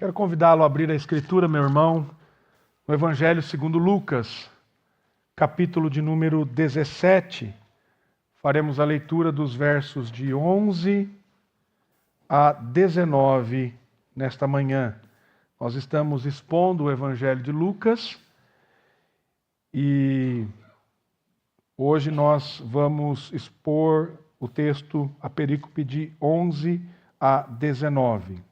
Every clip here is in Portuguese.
Quero convidá-lo a abrir a Escritura, meu irmão, no Evangelho segundo Lucas, capítulo de número 17. Faremos a leitura dos versos de 11 a 19 nesta manhã. Nós estamos expondo o Evangelho de Lucas e hoje nós vamos expor o texto, a perícope de 11 a 19.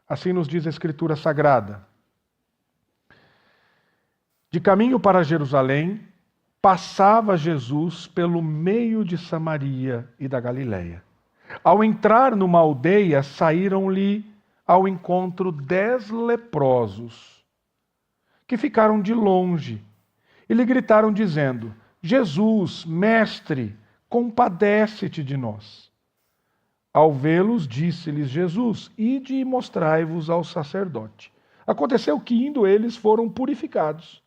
Assim nos diz a Escritura Sagrada. De caminho para Jerusalém, passava Jesus pelo meio de Samaria e da Galiléia. Ao entrar numa aldeia, saíram-lhe ao encontro 10 leprosos, que ficaram de longe, e lhe gritaram dizendo: Jesus, mestre, compadece-te de nós. Ao vê-los, disse-lhes Jesus: ide e mostrai-vos ao sacerdote. Aconteceu que, indo eles, foram purificados.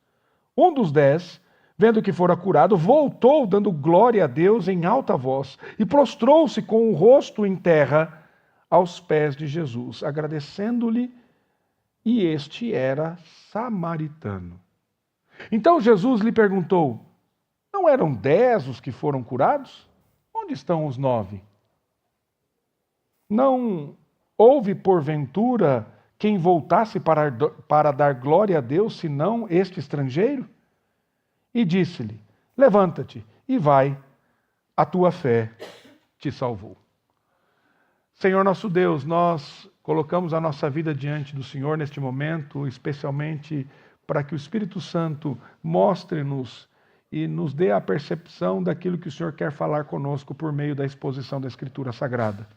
Um dos 10, vendo que fora curado, voltou, dando glória a Deus em alta voz, e prostrou-se com o rosto em terra aos pés de Jesus, agradecendo-lhe, e este era samaritano. Então Jesus lhe perguntou: não eram 10 os que foram curados? Onde estão os 9? Não houve, porventura, quem voltasse para dar glória a Deus, senão este estrangeiro? E disse-lhe: levanta-te e vai, a tua fé te salvou. Senhor nosso Deus, nós colocamos a nossa vida diante do Senhor neste momento, especialmente para que o Espírito Santo mostre-nos e nos dê a percepção daquilo que o Senhor quer falar conosco por meio da exposição da Escritura Sagrada.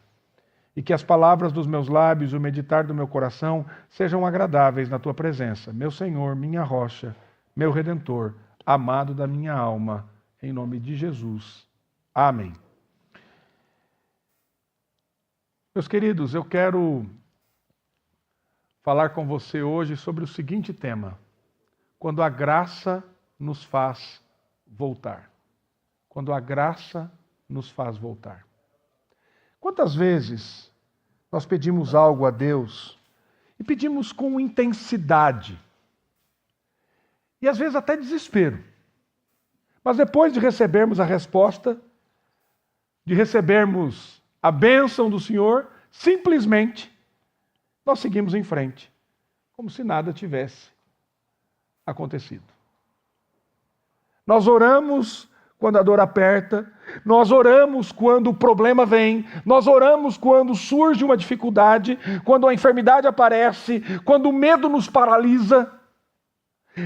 E que as palavras dos meus lábios e o meditar do meu coração sejam agradáveis na tua presença, meu Senhor, minha rocha, meu Redentor, amado da minha alma, em nome de Jesus. Amém. Meus queridos, eu quero falar com você hoje sobre o seguinte tema: quando a graça nos faz voltar. Quando a graça nos faz voltar. Quantas vezes nós pedimos algo a Deus e pedimos com intensidade e às vezes até desespero, mas depois de recebermos a resposta, de recebermos a bênção do Senhor, simplesmente nós seguimos em frente, como se nada tivesse acontecido. Nós oramos quando a dor aperta, nós oramos quando o problema vem, nós oramos quando surge uma dificuldade, quando a enfermidade aparece, quando o medo nos paralisa.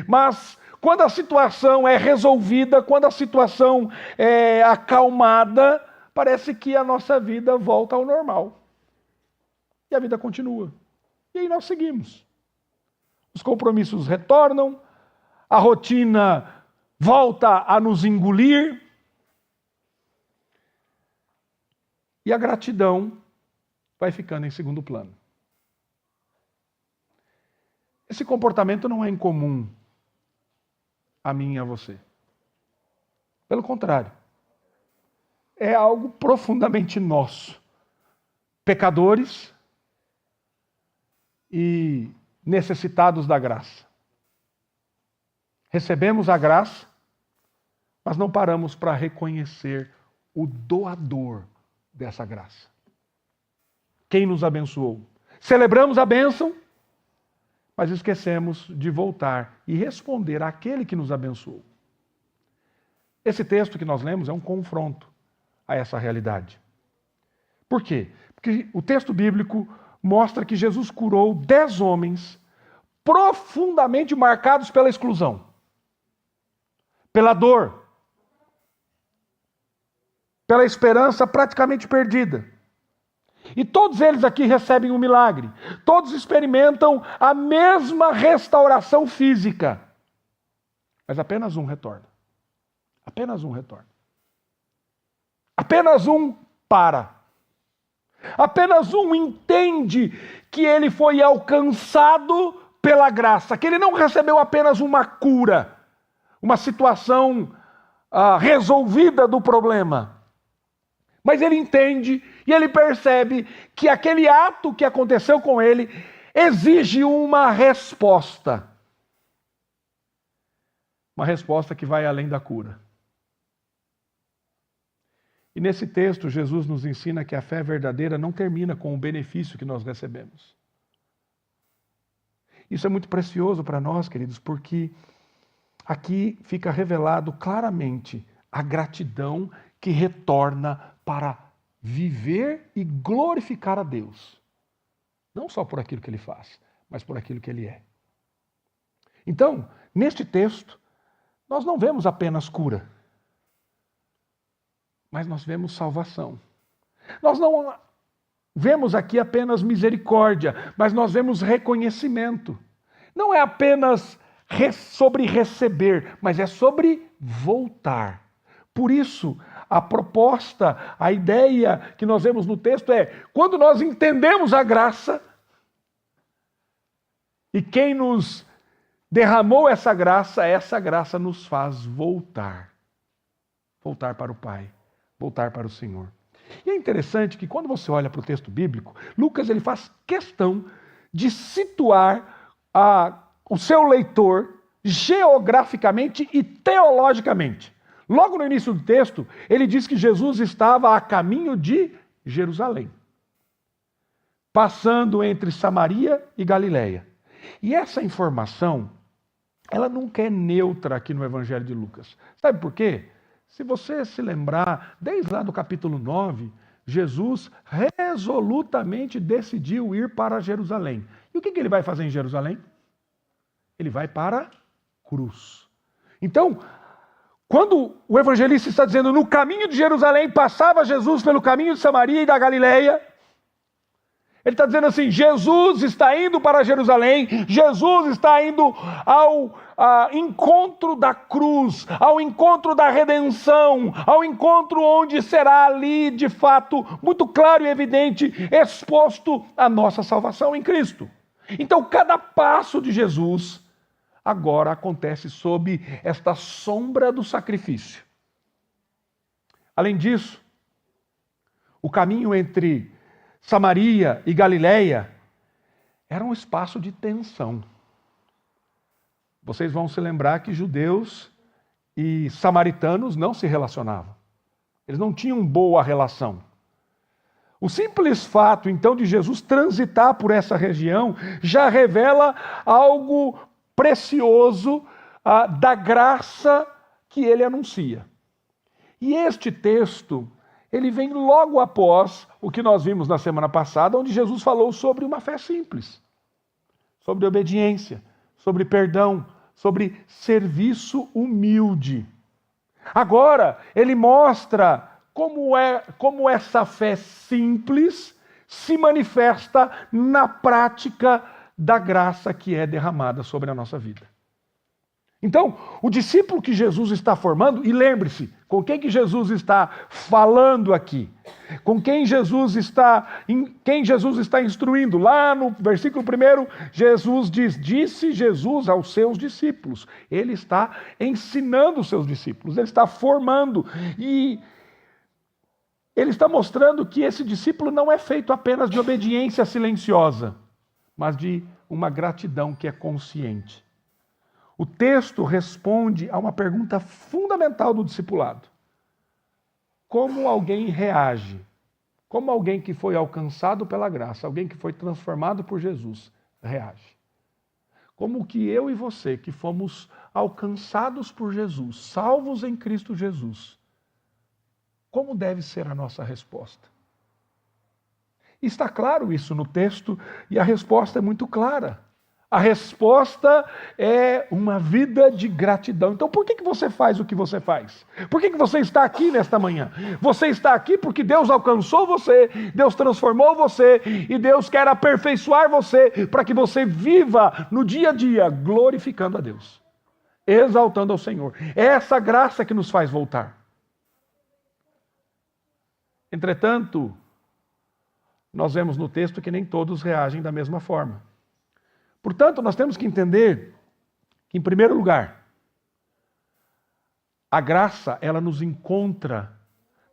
Mas quando a situação é resolvida, quando a situação é acalmada, parece que a nossa vida volta ao normal. E a vida continua. E aí nós seguimos. Os compromissos retornam, a rotina volta a nos engolir. E a gratidão vai ficando em segundo plano. Esse comportamento não é incomum a mim e a você. Pelo contrário, é algo profundamente nosso. Pecadores e necessitados da graça. Recebemos a graça, mas não paramos para reconhecer o doador dessa graça. Quem nos abençoou. Celebramos a bênção, mas esquecemos de voltar e responder àquele que nos abençoou. Esse texto que nós lemos é um confronto a essa realidade. Por quê? Porque o texto bíblico mostra que Jesus curou 10 homens profundamente marcados pela exclusão, pela dor, pela esperança praticamente perdida. E todos eles aqui recebem um milagre. Todos experimentam a mesma restauração física. Mas apenas um retorna. Apenas um retorna. Apenas um para. Apenas um entende que ele foi alcançado pela graça, que ele não recebeu apenas uma cura, uma situação resolvida do problema. Mas ele entende e ele percebe que aquele ato que aconteceu com ele exige uma resposta. Uma resposta que vai além da cura. E nesse texto, Jesus nos ensina que a fé verdadeira não termina com o benefício que nós recebemos. Isso é muito precioso para nós, queridos, porque aqui fica revelado claramente a gratidão que retorna para viver e glorificar a Deus. Não só por aquilo que Ele faz, mas por aquilo que Ele é. Então, neste texto, nós não vemos apenas cura, mas nós vemos salvação. Nós não vemos aqui apenas misericórdia, mas nós vemos reconhecimento. Não é apenas sobre receber, mas é sobre voltar. Por isso, a proposta, a ideia que nós vemos no texto é, quando nós entendemos a graça, e quem nos derramou essa graça nos faz voltar. Voltar para o Pai, voltar para o Senhor. E é interessante que quando você olha para o texto bíblico, Lucas ele faz questão de situar o seu leitor geograficamente e teologicamente. Logo no início do texto, ele diz que Jesus estava a caminho de Jerusalém, passando entre Samaria e Galiléia. E essa informação, ela nunca é neutra aqui no Evangelho de Lucas. Sabe por quê? Se você se lembrar, desde lá do capítulo 9, Jesus resolutamente decidiu ir para Jerusalém. E o que ele vai fazer em Jerusalém? Ele vai para a cruz. Então, quando o evangelista está dizendo no caminho de Jerusalém, passava Jesus pelo caminho de Samaria e da Galileia, ele está dizendo assim, Jesus está indo para Jerusalém, Jesus está indo ao encontro da cruz, ao encontro da redenção, ao encontro onde será ali, de fato, muito claro e evidente, exposto a nossa salvação em Cristo. Então, cada passo de Jesus agora acontece sob esta sombra do sacrifício. Além disso, o caminho entre Samaria e Galiléia era um espaço de tensão. Vocês vão se lembrar que judeus e samaritanos não se relacionavam. Eles não tinham boa relação. O simples fato, então, de Jesus transitar por essa região já revela algo precioso da graça que ele anuncia. E este texto, ele vem logo após o que nós vimos na semana passada, onde Jesus falou sobre uma fé simples, sobre obediência, sobre perdão, sobre serviço humilde. Agora, ele mostra como essa fé simples se manifesta na prática da graça que é derramada sobre a nossa vida. Então, o discípulo que Jesus está formando, e lembre-se, com quem que Jesus está falando aqui? Com quem Jesus está instruindo? Lá no versículo 1, Jesus diz, disse Jesus aos seus discípulos. Ele está ensinando os seus discípulos, ele está formando. E ele está mostrando que esse discípulo não é feito apenas de obediência silenciosa, mas de uma gratidão que é consciente. O texto responde a uma pergunta fundamental do discipulado. Como alguém reage? Como alguém que foi alcançado pela graça, alguém que foi transformado por Jesus, reage? Como que eu e você, que fomos alcançados por Jesus, salvos em Cristo Jesus, como deve ser a nossa resposta? Está claro isso no texto e a resposta é muito clara. A resposta é uma vida de gratidão. Então, por que você faz o que você faz? Por que você está aqui nesta manhã? Você está aqui porque Deus alcançou você, Deus transformou você e Deus quer aperfeiçoar você para que você viva no dia a dia glorificando a Deus, exaltando ao Senhor. É essa graça que nos faz voltar. Entretanto, nós vemos no texto que nem todos reagem da mesma forma. Portanto, nós temos que entender que, em primeiro lugar, a graça, ela nos encontra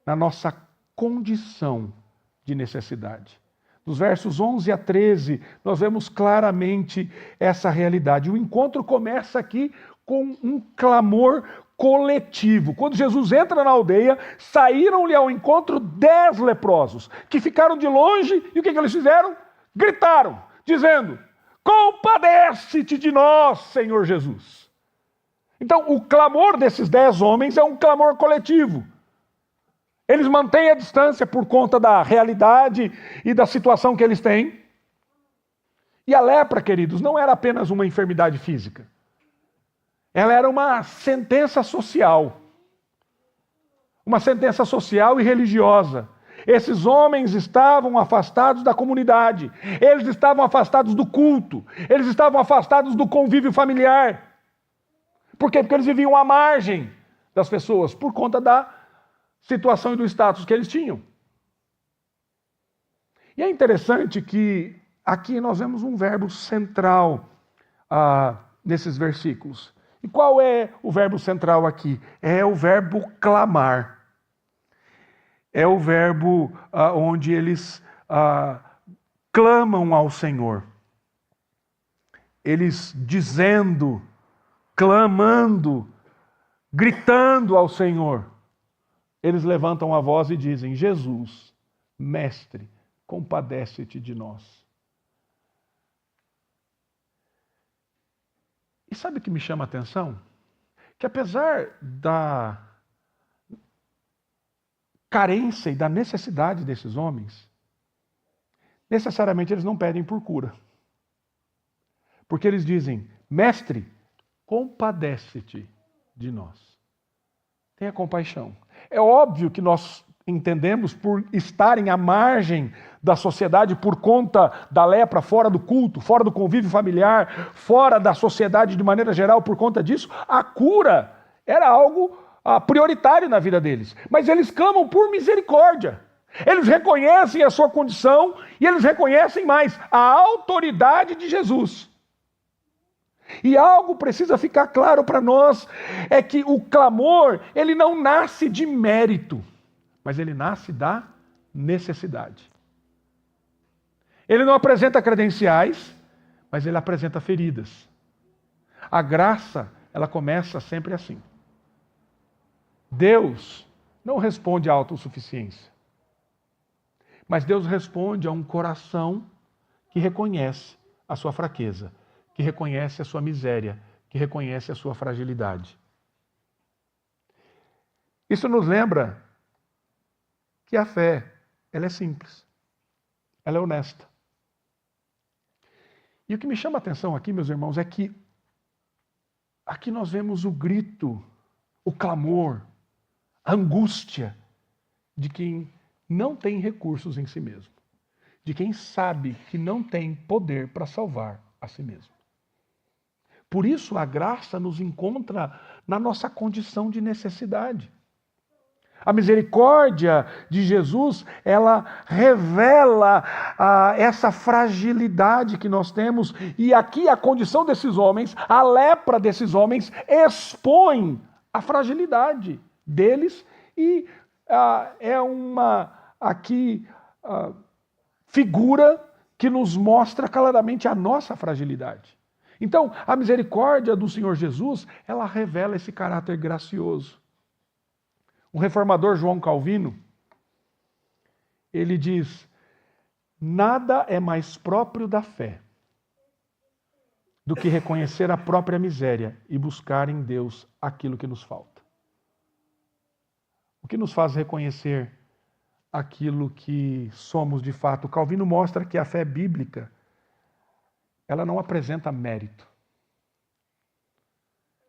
na nossa condição de necessidade. Dos versos 11 a 13, nós vemos claramente essa realidade. O encontro começa aqui com um clamor coletivo. Quando Jesus entra na aldeia, saíram-lhe ao encontro 10 leprosos, que ficaram de longe, e o que eles fizeram? Gritaram, dizendo: compadece-te de nós, Senhor Jesus. Então, o clamor desses 10 homens é um clamor coletivo. Eles mantêm a distância por conta da realidade e da situação que eles têm. E a lepra, queridos, não era apenas uma enfermidade física. Ela era uma sentença social. Uma sentença social e religiosa. Esses homens estavam afastados da comunidade. Eles estavam afastados do culto. Eles estavam afastados do convívio familiar. Por quê? Porque eles viviam à margem das pessoas, por conta da situação e do status que eles tinham. E é interessante que aqui nós vemos um verbo central nesses versículos. E qual é o verbo central aqui? É o verbo clamar. É o verbo onde eles clamam ao Senhor. Eles dizendo, clamando, gritando ao Senhor. Eles levantam a voz e dizem: Jesus, Mestre, compadece-te de nós. E sabe o que me chama a atenção? Que apesar da carência e da necessidade desses homens, necessariamente eles não pedem por cura. Porque eles dizem: Mestre, compadece-te de nós. Tenha compaixão. É óbvio que nós entendemos, por estarem à margem da sociedade, por conta da lepra, fora do culto, fora do convívio familiar, fora da sociedade de maneira geral, por conta disso, a cura era algo prioritário na vida deles. Mas eles clamam por misericórdia. Eles reconhecem a sua condição e eles reconhecem mais a autoridade de Jesus. E algo precisa ficar claro para nós, é que o clamor, ele não nasce de mérito, mas ele nasce da necessidade. Ele não apresenta credenciais, mas ele apresenta feridas. A graça, ela começa sempre assim. Deus não responde à autossuficiência, mas Deus responde a um coração que reconhece a sua fraqueza, que reconhece a sua miséria, que reconhece a sua fragilidade. Isso nos lembra que a fé, ela é simples, ela é honesta. E o que me chama a atenção aqui, meus irmãos, é que aqui nós vemos o grito, o clamor, a angústia de quem não tem recursos em si mesmo, de quem sabe que não tem poder para salvar a si mesmo. Por isso a graça nos encontra na nossa condição de necessidade. A misericórdia de Jesus, ela revela essa fragilidade que nós temos. E aqui a condição desses homens, a lepra desses homens, expõe a fragilidade deles. E é uma figura que nos mostra claramente a nossa fragilidade. Então, a misericórdia do Senhor Jesus, ela revela esse caráter gracioso. O reformador João Calvino, ele diz: nada é mais próprio da fé do que reconhecer a própria miséria e buscar em Deus aquilo que nos falta. O que nos faz reconhecer aquilo que somos de fato? Calvino mostra que a fé bíblica, ela não apresenta mérito.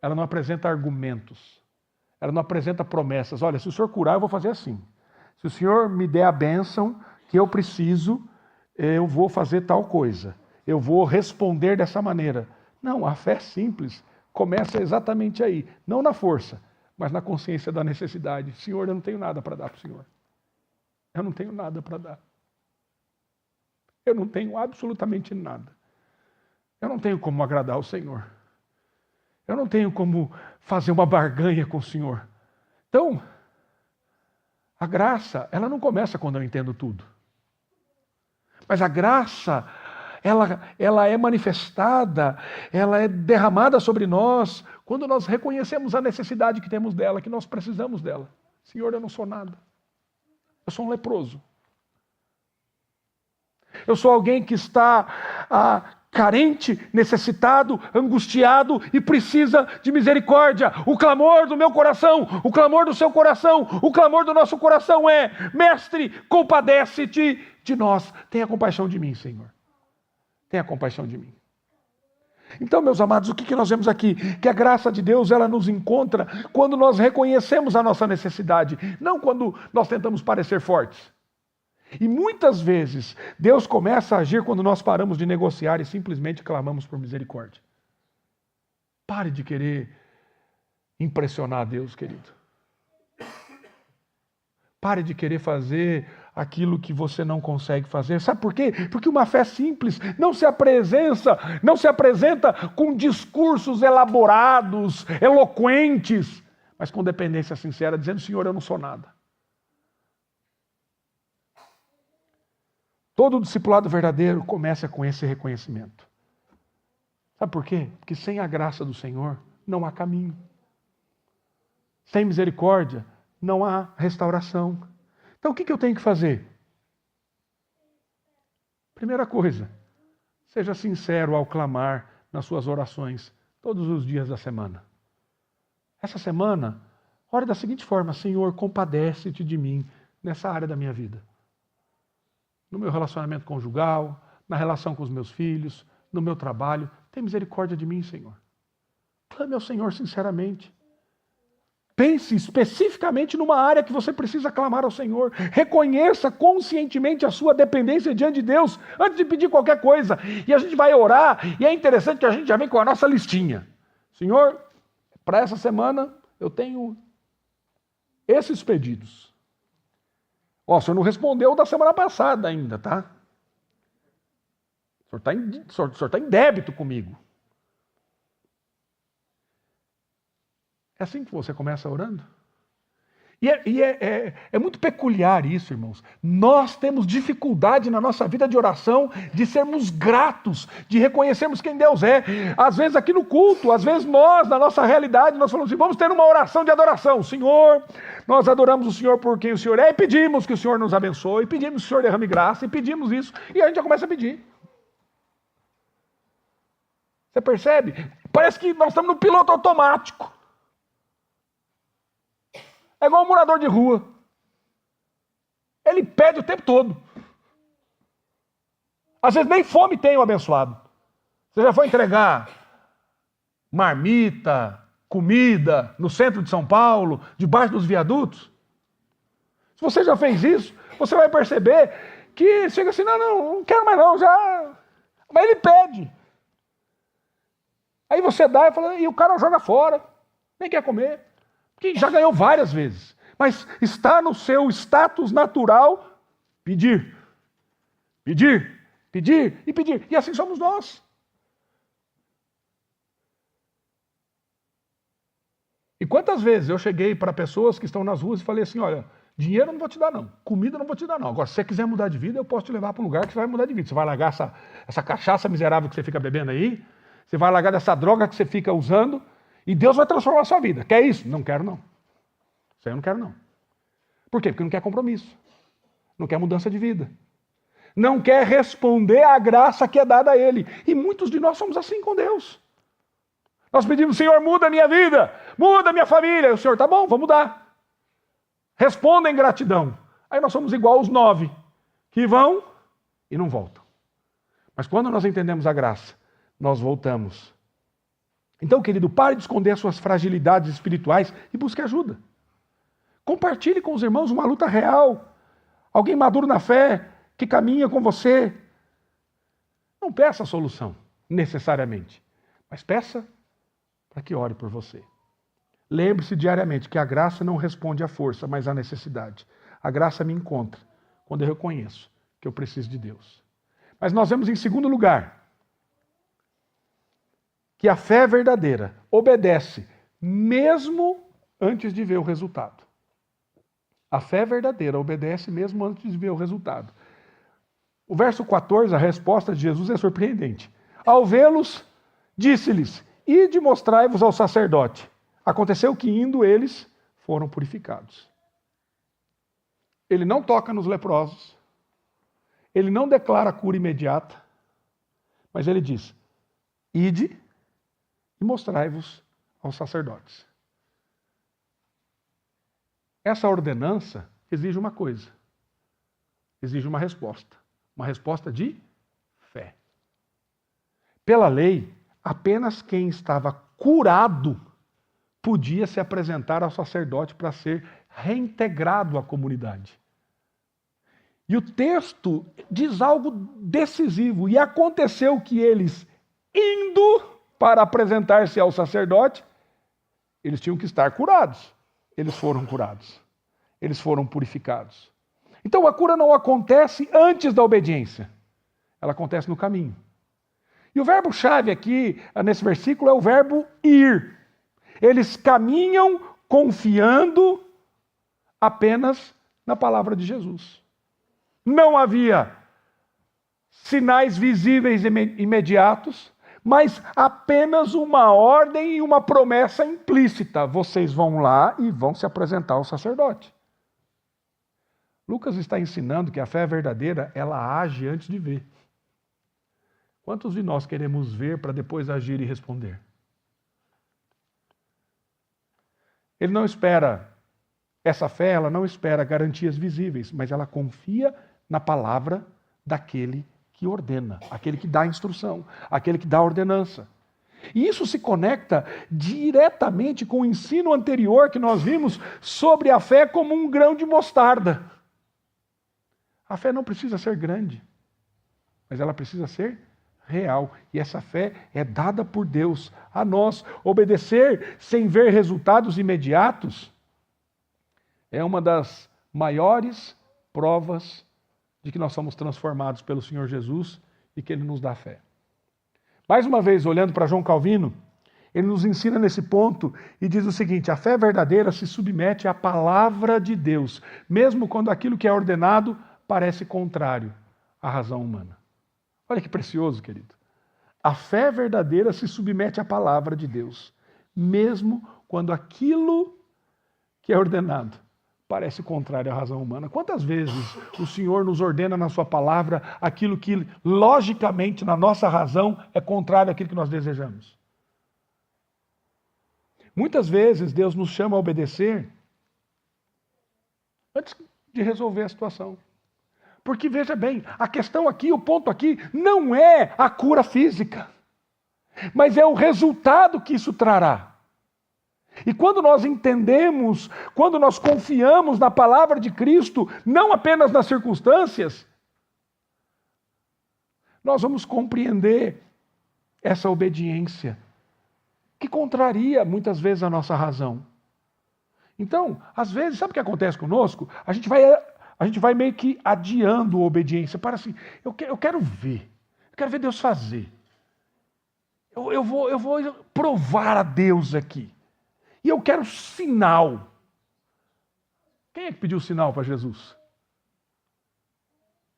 Ela não apresenta argumentos. Ela não apresenta promessas. Olha, se o senhor curar, eu vou fazer assim. Se o senhor me der a bênção que eu preciso, eu vou fazer tal coisa. Eu vou responder dessa maneira. Não, a fé simples começa exatamente aí. Não na força, mas na consciência da necessidade. Senhor, eu não tenho nada para dar para o senhor. Eu não tenho nada para dar. Eu não tenho absolutamente nada. Eu não tenho como agradar o Senhor. Eu não tenho como fazer uma barganha com o Senhor. Então, a graça, ela não começa quando eu entendo tudo. Mas a graça, ela é manifestada, ela é derramada sobre nós quando nós reconhecemos a necessidade que temos dela, que nós precisamos dela. Senhor, eu não sou nada. Eu sou um leproso. Eu sou alguém que está carente, necessitado, angustiado e precisa de misericórdia. O clamor do meu coração, o clamor do seu coração, o clamor do nosso coração é: Mestre, compadece-te de nós. Tenha compaixão de mim, Senhor. Tenha compaixão de mim. Então, meus amados, o que nós vemos aqui? Que a graça de Deus, ela nos encontra quando nós reconhecemos a nossa necessidade, não quando nós tentamos parecer fortes. E muitas vezes, Deus começa a agir quando nós paramos de negociar e simplesmente clamamos por misericórdia. Pare de querer impressionar a Deus, querido. Pare de querer fazer aquilo que você não consegue fazer. Sabe por quê? Porque uma fé simples não se apresenta com discursos elaborados, eloquentes, mas com dependência sincera, dizendo: Senhor, eu não sou nada. Todo discipulado verdadeiro começa com esse reconhecimento. Sabe por quê? Porque sem a graça do Senhor não há caminho. Sem misericórdia não há restauração. Então o que eu tenho que fazer? Primeira coisa, seja sincero ao clamar nas suas orações todos os dias da semana. Essa semana, ore da seguinte forma: Senhor, compadece-te de mim nessa área da minha vida. No meu relacionamento conjugal, na relação com os meus filhos, no meu trabalho. Tem misericórdia de mim, Senhor. Clame ao Senhor sinceramente. Pense especificamente numa área que você precisa clamar ao Senhor. Reconheça conscientemente a sua dependência diante de Deus antes de pedir qualquer coisa. E a gente vai orar, e é interessante que a gente já vem com a nossa listinha. Senhor, para essa semana eu tenho esses pedidos. Ó, o senhor não respondeu da semana passada ainda, tá? O senhor está em débito comigo. É assim que você começa orando? É muito peculiar isso, irmãos. Nós temos dificuldade na nossa vida de oração de sermos gratos, de reconhecermos quem Deus é. Às vezes aqui no culto, às vezes nós, na nossa realidade, nós falamos assim: vamos ter uma oração de adoração. Senhor, nós adoramos o Senhor por quem o Senhor é e pedimos que o Senhor nos abençoe, pedimos que o Senhor derrame graça e pedimos isso. E a gente já começa a pedir. Você percebe? Parece que nós estamos no piloto automático. É igual um morador de rua. Ele pede o tempo todo. Às vezes nem fome tem o abençoado. Você já foi entregar marmita, comida no centro de São Paulo, debaixo dos viadutos? Se você já fez isso, você vai perceber que chega assim: não quero mais não, já. Mas ele pede. Aí você dá e o cara joga fora, nem quer comer. Que já ganhou várias vezes, mas está no seu status natural pedir, pedir, pedir e pedir. E assim somos nós. E quantas vezes eu cheguei para pessoas que estão nas ruas e falei assim: olha, dinheiro eu não vou te dar não, comida eu não vou te dar não. Agora, se você quiser mudar de vida, eu posso te levar para um lugar que você vai mudar de vida. Você vai largar essa cachaça miserável que você fica bebendo aí, você vai largar dessa droga que você fica usando, e Deus vai transformar a sua vida. Quer isso? Não quero não. Isso aí eu não quero não. Por quê? Porque não quer compromisso. Não quer mudança de vida. Não quer responder à graça que é dada a Ele. E muitos de nós somos assim com Deus. Nós pedimos: Senhor, muda a minha vida, muda a minha família. E o Senhor: tá bom, vou mudar. Responda em gratidão. Aí nós somos igual os 9, que vão e não voltam. Mas quando nós entendemos a graça, nós voltamos. Então, querido, pare de esconder as suas fragilidades espirituais e busque ajuda. Compartilhe com os irmãos uma luta real. Alguém maduro na fé, que caminha com você. Não peça a solução, necessariamente, mas peça para que ore por você. Lembre-se diariamente que a graça não responde à força, mas à necessidade. A graça me encontra quando eu reconheço que eu preciso de Deus. Mas nós vemos em segundo lugar que a fé verdadeira obedece mesmo antes de ver o resultado. A fé verdadeira obedece mesmo antes de ver o resultado. O verso 14, a resposta de Jesus é surpreendente. Ao vê-los, disse-lhes: ide mostrai-vos ao sacerdote. Aconteceu que, indo eles, foram purificados. Ele não toca nos leprosos. Ele não declara a cura imediata. Mas ele diz: ide e mostrai-vos aos sacerdotes. Essa ordenança exige uma coisa. Exige uma resposta. Uma resposta de fé. Pela lei, apenas quem estava curado podia se apresentar ao sacerdote para ser reintegrado à comunidade. E o texto diz algo decisivo. E aconteceu que eles, indo para apresentar-se ao sacerdote, eles tinham que estar curados. Eles foram curados. Eles foram purificados. Então a cura não acontece antes da obediência. Ela acontece no caminho. E o verbo-chave aqui, nesse versículo, é o verbo ir. Eles caminham confiando apenas na palavra de Jesus. Não havia sinais visíveis imediatos, mas apenas uma ordem e uma promessa implícita. Vocês vão lá e vão se apresentar ao sacerdote. Lucas está ensinando que a fé verdadeira, ela age antes de ver. Quantos de nós queremos ver para depois agir e responder? Ele não espera, essa fé, ela não espera garantias visíveis, mas ela confia na palavra daquele que ordena, aquele que dá a instrução, aquele que dá a ordenança. E isso se conecta diretamente com o ensino anterior que nós vimos sobre a fé como um grão de mostarda. A fé não precisa ser grande, mas ela precisa ser real. E essa fé é dada por Deus a nós. Obedecer sem ver resultados imediatos é uma das maiores provas de que nós somos transformados pelo Senhor Jesus e que Ele nos dá fé. Mais uma vez, olhando para João Calvino, ele nos ensina nesse ponto e diz o seguinte: a fé verdadeira se submete à palavra de Deus, mesmo quando aquilo que é ordenado parece contrário à razão humana. Olha que precioso, querido. A fé verdadeira se submete à palavra de Deus, mesmo quando aquilo que é ordenado parece contrário à razão humana. Quantas vezes o Senhor nos ordena na sua palavra aquilo que, logicamente, na nossa razão, é contrário àquilo que nós desejamos? Muitas vezes Deus nos chama a obedecer antes de resolver a situação. Porque, veja bem, a questão aqui, o ponto aqui, não é a cura física, mas é o resultado que isso trará. E quando nós entendemos, quando nós confiamos na palavra de Cristo, não apenas nas circunstâncias, nós vamos compreender essa obediência, que contraria muitas vezes a nossa razão. Então, às vezes, sabe o que acontece conosco? A gente vai meio que adiando a obediência. Para assim, eu quero ver Deus fazer. Eu vou provar a Deus aqui. E eu quero sinal. Quem é que pediu sinal para Jesus?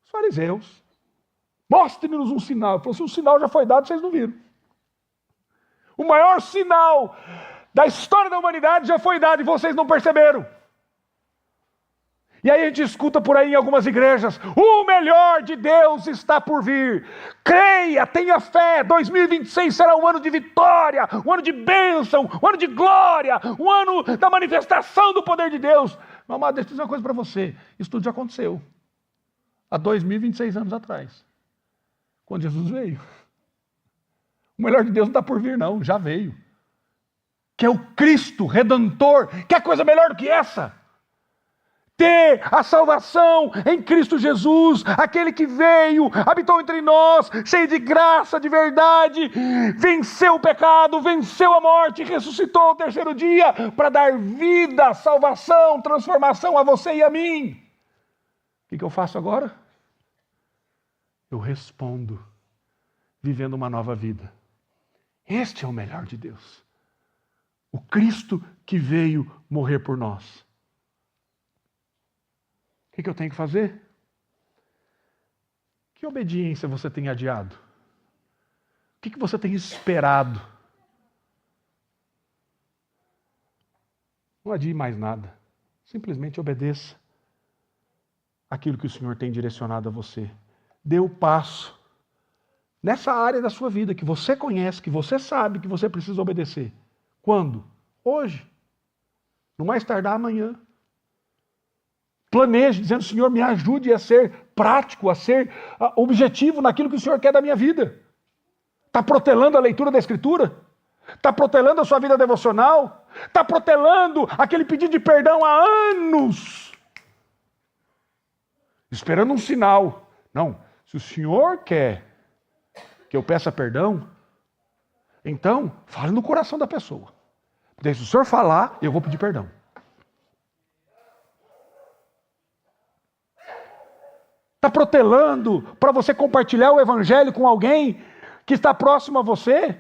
Os fariseus. Mostre-nos um sinal. Ele falou assim: o sinal já foi dado, vocês não viram. O maior sinal da história da humanidade já foi dado e vocês não perceberam. E aí a gente escuta por aí em algumas igrejas: o melhor de Deus está por vir. Creia, tenha fé, 2026 será um ano de vitória, um ano de bênção, um ano de glória, um ano da manifestação do poder de Deus. Meu amado, deixa eu dizer uma coisa para você: isso tudo já aconteceu há 2026 anos atrás, quando Jesus veio. O melhor de Deus não está por vir não, já veio. Que é o Cristo Redentor. Quer coisa melhor do que essa? Ter a salvação em Cristo Jesus, aquele que veio, habitou entre nós, cheio de graça, de verdade, venceu o pecado, venceu a morte, ressuscitou ao terceiro dia para dar vida, salvação, transformação a você e a mim. O que eu faço agora? Eu respondo, vivendo uma nova vida. Este é o melhor de Deus. O Cristo que veio morrer por nós. O que eu tenho que fazer? Que obediência você tem adiado? O que você tem esperado? Não adie mais nada. Simplesmente obedeça aquilo que o Senhor tem direcionado a você. Dê o passo nessa área da sua vida que você conhece, que você sabe que você precisa obedecer. Quando? Hoje. No mais tardar amanhã. Planeje, dizendo, Senhor, me ajude a ser prático, a ser objetivo naquilo que o Senhor quer da minha vida. Está protelando a leitura da Escritura? Está protelando a sua vida devocional? Está protelando aquele pedido de perdão há anos? Esperando um sinal. Não, se o Senhor quer que eu peça perdão, então fale no coração da pessoa. Porque se o Senhor falar, eu vou pedir perdão. Está protelando para você compartilhar o Evangelho com alguém que está próximo a você?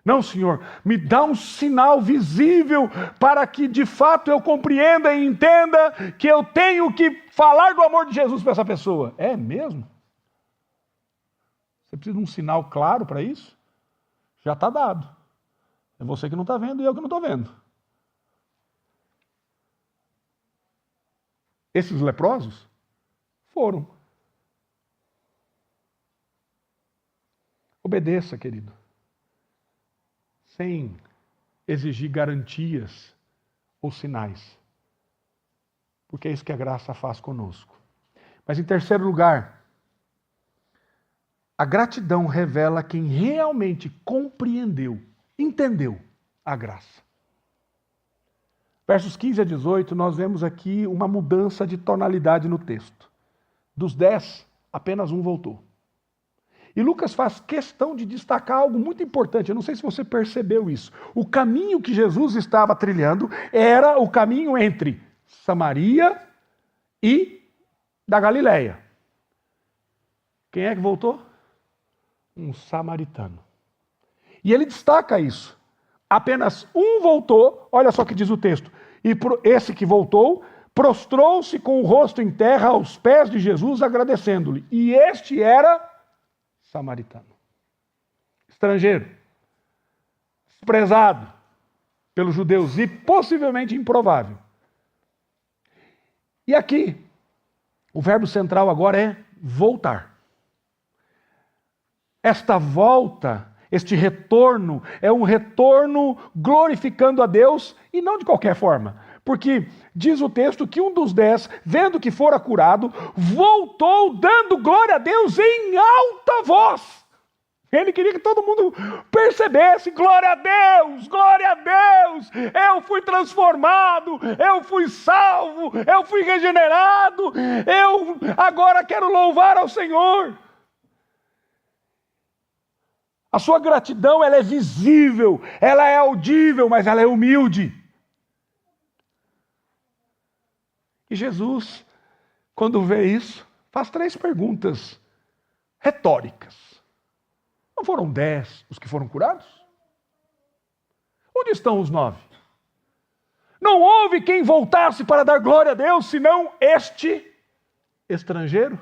Não, Senhor, me dá um sinal visível para que de fato eu compreenda e entenda que eu tenho que falar do amor de Jesus para essa pessoa. É mesmo? Você precisa de um sinal claro para isso? Já está dado. É você que não está vendo e eu que não estou vendo. Esses leprosos foram. Obedeça, querido, sem exigir garantias ou sinais, porque é isso que a graça faz conosco. Mas em terceiro lugar, a gratidão revela quem realmente compreendeu, entendeu a graça. Versos 15 a 18, nós vemos aqui uma mudança de tonalidade no texto. Dos 10, apenas um voltou. E Lucas faz questão de destacar algo muito importante. Eu não sei se você percebeu isso. O caminho que Jesus estava trilhando era o caminho entre Samaria e da Galileia. Quem é que voltou? Um samaritano. E ele destaca isso. Apenas um voltou, olha só o que diz o texto. E esse que voltou prostrou-se com o rosto em terra aos pés de Jesus, agradecendo-lhe. E este era samaritano. Estrangeiro. Desprezado pelos judeus e possivelmente improvável. E aqui, o verbo central agora é voltar. Esta volta, este retorno, é um retorno glorificando a Deus e não de qualquer forma. Porque diz o texto que um dos 10, vendo que fora curado, voltou dando glória a Deus em alta voz. Ele queria que todo mundo percebesse, glória a Deus, eu fui transformado, eu fui salvo, eu fui regenerado, eu agora quero louvar ao Senhor. A sua gratidão, ela é visível, ela é audível, mas ela é humilde. E Jesus, quando vê isso, faz 3 perguntas retóricas. Não foram 10 os que foram curados? Onde estão os 9? Não houve quem voltasse para dar glória a Deus, senão este estrangeiro?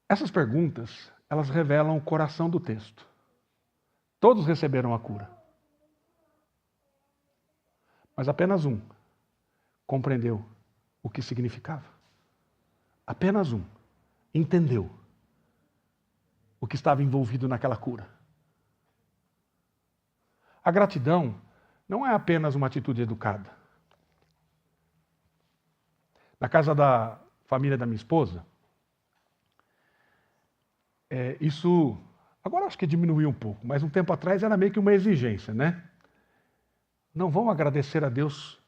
Essas perguntas, elas revelam o coração do texto. Todos receberam a cura. Mas apenas um compreendeu o que significava. Apenas um entendeu o que estava envolvido naquela cura. A gratidão não é apenas uma atitude educada. Na casa da família da minha esposa, isso, agora acho que diminuiu um pouco, mas um tempo atrás era meio que uma exigência, né? Não vão agradecer a Deus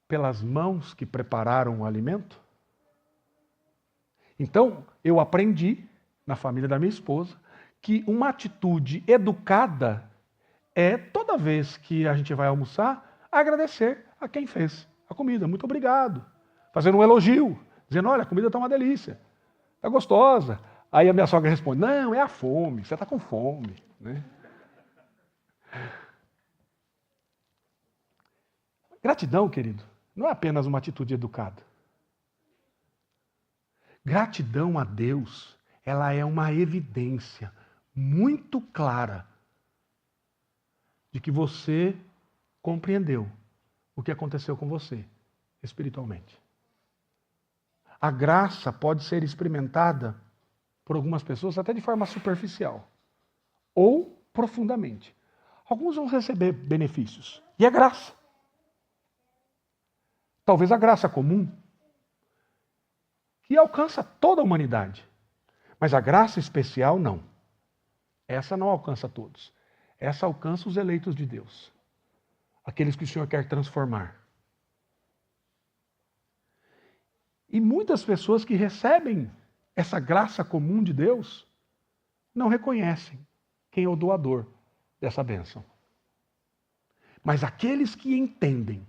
pelas mãos que prepararam o alimento? Então, eu aprendi, na família da minha esposa, que uma atitude educada é, toda vez que a gente vai almoçar, agradecer a quem fez a comida. Muito obrigado. Fazendo um elogio, dizendo, olha, a comida está uma delícia, está gostosa. Aí a minha sogra responde, não, é a fome, você está com fome, né? Gratidão, querido, não é apenas uma atitude educada. Gratidão a Deus, ela é uma evidência muito clara de que você compreendeu o que aconteceu com você espiritualmente. A graça pode ser experimentada por algumas pessoas até de forma superficial ou profundamente. Alguns vão receber benefícios, e é graça. Talvez a graça comum, que alcança toda a humanidade. Mas a graça especial, não. Essa não alcança todos. Essa alcança os eleitos de Deus. Aqueles que o Senhor quer transformar. E muitas pessoas que recebem essa graça comum de Deus não reconhecem quem é o doador dessa bênção. Mas aqueles que entendem,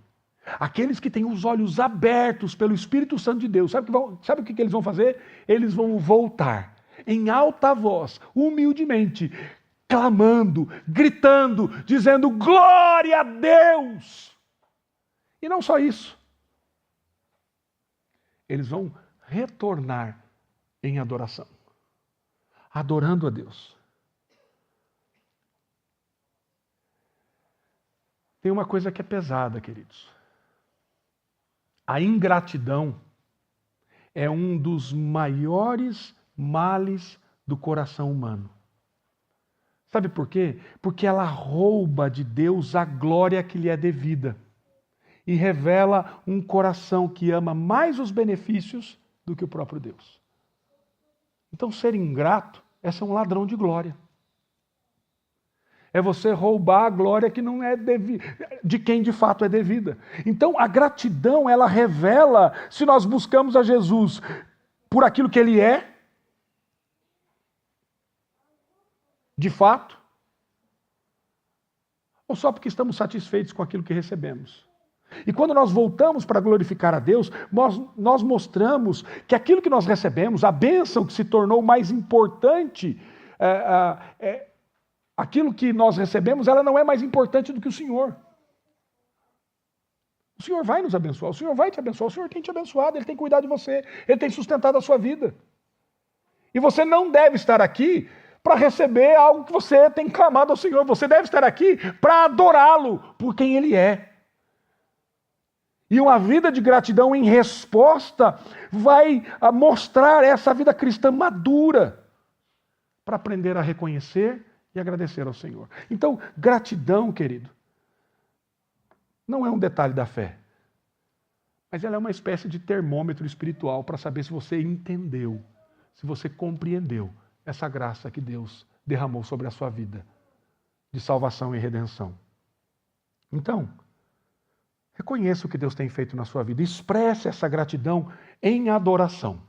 aqueles que têm os olhos abertos pelo Espírito Santo de Deus, sabe o que eles vão fazer? Eles vão voltar em alta voz, humildemente, clamando, gritando, dizendo glória a Deus. E não só isso. Eles vão retornar em adoração, adorando a Deus. Tem uma coisa que é pesada, queridos. A ingratidão é um dos maiores males do coração humano. Sabe por quê? Porque ela rouba de Deus a glória que lhe é devida e revela um coração que ama mais os benefícios do que o próprio Deus. Então, ser ingrato é ser um ladrão de glória. É você roubar a glória que não é de quem de fato é devida. Então, a gratidão, ela revela se nós buscamos a Jesus por aquilo que Ele é, de fato, ou só porque estamos satisfeitos com aquilo que recebemos. E quando nós voltamos para glorificar a Deus, nós mostramos que aquilo que nós recebemos, a bênção que se tornou mais importante, aquilo que nós recebemos, ela não é mais importante do que o Senhor. O Senhor vai nos abençoar, o Senhor vai te abençoar, o Senhor tem te abençoado, Ele tem cuidado de você, Ele tem sustentado a sua vida. E você não deve estar aqui para receber algo que você tem clamado ao Senhor, você deve estar aqui para adorá-lo por quem Ele é. E uma vida de gratidão em resposta vai mostrar essa vida cristã madura para aprender a reconhecer e agradecer ao Senhor. Então, gratidão, querido, não é um detalhe da fé, mas ela é uma espécie de termômetro espiritual para saber se você entendeu, se você compreendeu essa graça que Deus derramou sobre a sua vida de salvação e redenção. Então, reconheça o que Deus tem feito na sua vida. Expresse essa gratidão em adoração.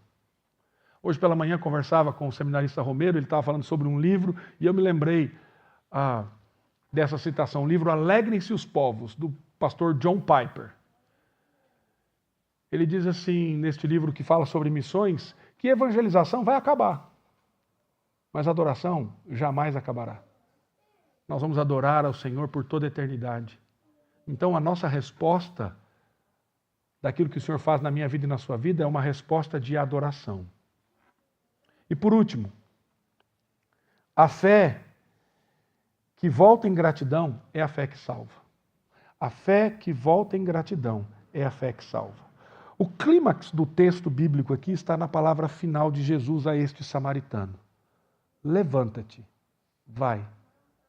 Hoje pela manhã conversava com o seminarista Romero, ele estava falando sobre um livro, e eu me lembrei dessa citação, o livro Alegrem-se os Povos, do pastor John Piper. Ele diz assim, neste livro que fala sobre missões, que evangelização vai acabar, mas a adoração jamais acabará. Nós vamos adorar ao Senhor por toda a eternidade. Então, a nossa resposta daquilo que o Senhor faz na minha vida e na sua vida é uma resposta de adoração. E por último, a fé que volta em gratidão é a fé que salva. A fé que volta em gratidão é a fé que salva. O clímax do texto bíblico aqui está na palavra final de Jesus a este samaritano. Levanta-te, vai,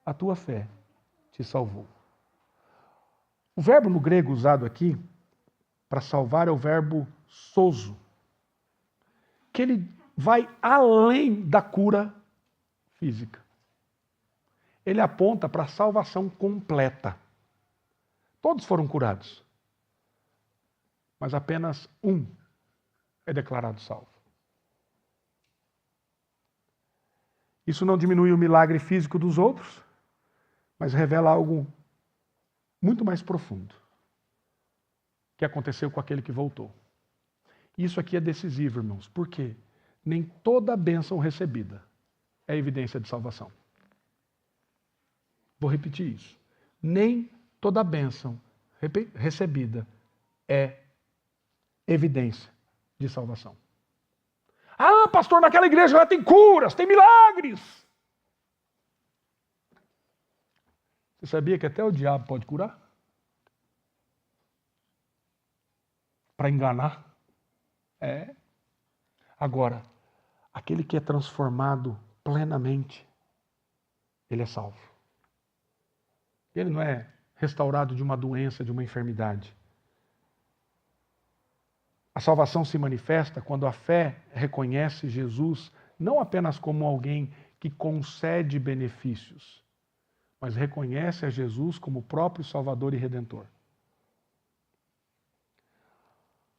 a tua fé te salvou. O verbo no grego usado aqui para salvar é o verbo sozo, que ele vai além da cura física. Ele aponta para a salvação completa. Todos foram curados, mas apenas um é declarado salvo. Isso não diminui o milagre físico dos outros, mas revela algo muito mais profundo que aconteceu com aquele que voltou. Isso aqui é decisivo, irmãos, porque nem toda bênção recebida é evidência de salvação. Vou repetir isso. Nem toda bênção recebida é evidência de salvação. Ah, pastor, naquela igreja lá tem curas, tem milagres. Você sabia que até o diabo pode curar? Para enganar? É. Agora, aquele que é transformado plenamente, ele é salvo. Ele não é restaurado de uma doença, de uma enfermidade. A salvação se manifesta quando a fé reconhece Jesus não apenas como alguém que concede benefícios, mas reconhece a Jesus como o próprio Salvador e Redentor.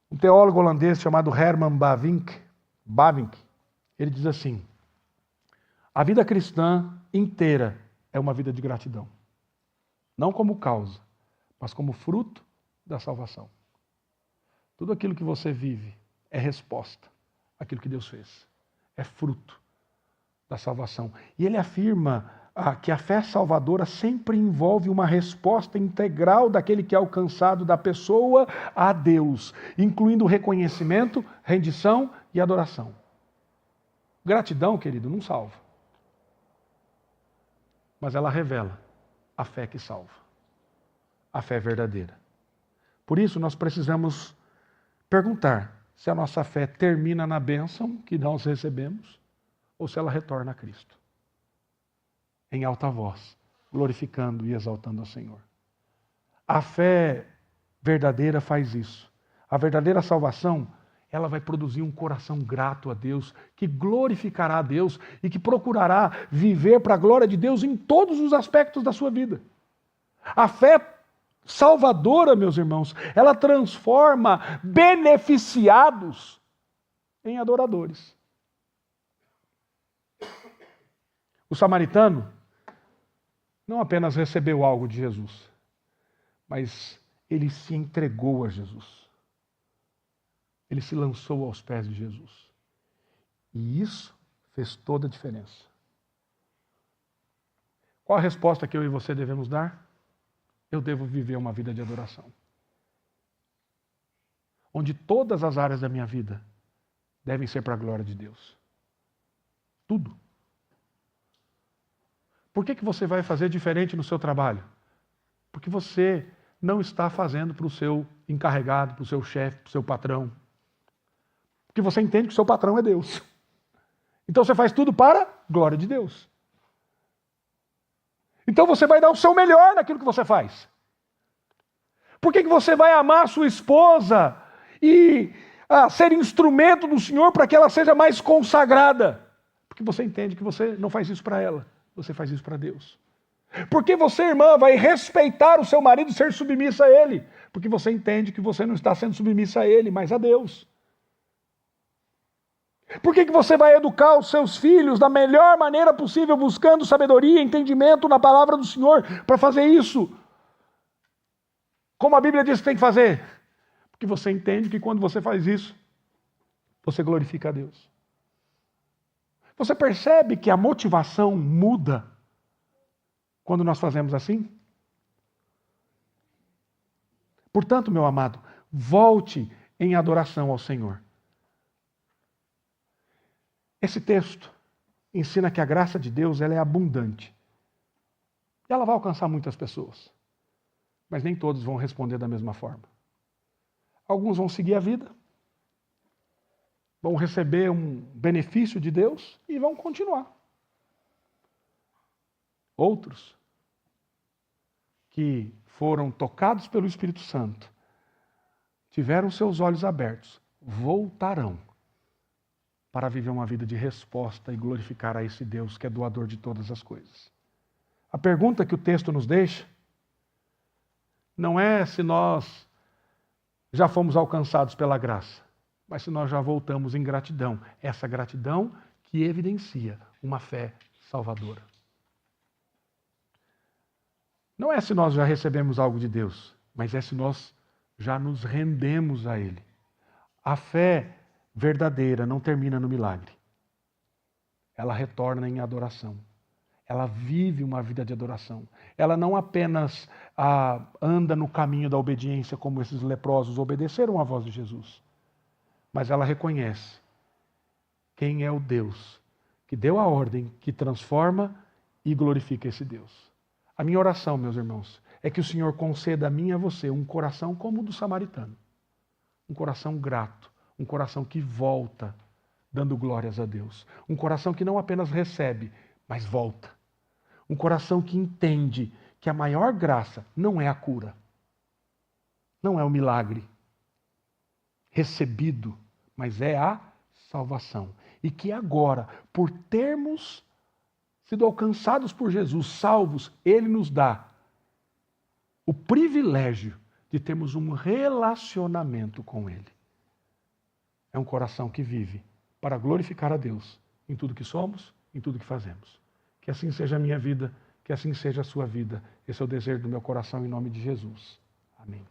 Um teólogo holandês chamado Herman Bavinck, ele diz assim: a vida cristã inteira é uma vida de gratidão. Não como causa, mas como fruto da salvação. Tudo aquilo que você vive é resposta àquilo que Deus fez. É fruto da salvação. E ele afirma que a fé salvadora sempre envolve uma resposta integral daquele que é alcançado da pessoa a Deus, incluindo reconhecimento, rendição e adoração. Gratidão, querido, não salva. Mas ela revela a fé que salva. A fé verdadeira. Por isso nós precisamos perguntar se a nossa fé termina na bênção que nós recebemos ou se ela retorna a Cristo. Em alta voz, glorificando e exaltando ao Senhor. A fé verdadeira faz isso. A verdadeira salvação, ela vai produzir um coração grato a Deus, que glorificará a Deus e que procurará viver para a glória de Deus em todos os aspectos da sua vida. A fé salvadora, meus irmãos, ela transforma beneficiados em adoradores. O samaritano não apenas recebeu algo de Jesus, mas ele se entregou a Jesus. Ele se lançou aos pés de Jesus. E isso fez toda a diferença. Qual a resposta que eu e você devemos dar? Eu devo viver uma vida de adoração. Onde todas as áreas da minha vida devem ser para a glória de Deus. Tudo. Por que você vai fazer diferente no seu trabalho? Porque você não está fazendo para o seu encarregado, para o seu chefe, para o seu patrão. Porque você entende que o seu patrão é Deus. Então você faz tudo para a glória de Deus. Então você vai dar o seu melhor naquilo que você faz. Por que você vai amar a sua esposa e ser instrumento do Senhor para que ela seja mais consagrada? Porque você entende que você não faz isso para ela, você faz isso para Deus. Por que você, irmã, vai respeitar o seu marido e ser submissa a ele? Porque você entende que você não está sendo submissa a ele, mas a Deus. Por que você vai educar os seus filhos da melhor maneira possível, buscando sabedoria e entendimento na palavra do Senhor para fazer isso? Como a Bíblia diz que tem que fazer? Porque você entende que quando você faz isso, você glorifica a Deus. Você percebe que a motivação muda quando nós fazemos assim? Portanto, meu amado, volte em adoração ao Senhor. Esse texto ensina que a graça de Deus ela é abundante. E ela vai alcançar muitas pessoas. Mas nem todos vão responder da mesma forma. Alguns vão seguir a vida, vão receber um benefício de Deus e vão continuar. Outros, que foram tocados pelo Espírito Santo, tiveram seus olhos abertos, voltarão para viver uma vida de resposta e glorificar a esse Deus que é doador de todas as coisas. A pergunta que o texto nos deixa não é se nós já fomos alcançados pela graça, mas se nós já voltamos em gratidão. Essa gratidão que evidencia uma fé salvadora. Não é se nós já recebemos algo de Deus, mas é se nós já nos rendemos a Ele. A fé verdadeira não termina no milagre. Ela retorna em adoração. Ela vive uma vida de adoração. Ela não apenas anda no caminho da obediência como esses leprosos obedeceram à voz de Jesus, mas ela reconhece quem é o Deus que deu a ordem, que transforma e glorifica esse Deus. A minha oração, meus irmãos, é que o Senhor conceda a mim e a você um coração como o do samaritano. Um coração grato, um coração que volta dando glórias a Deus. Um coração que não apenas recebe, mas volta. Um coração que entende que a maior graça não é a cura, não é o milagre recebido, mas é a salvação. E que agora, por termos sido alcançados por Jesus, salvos, Ele nos dá o privilégio de termos um relacionamento com Ele. É um coração que vive para glorificar a Deus em tudo que somos, em tudo que fazemos. Que assim seja a minha vida, que assim seja a sua vida. Esse é o desejo do meu coração em nome de Jesus. Amém.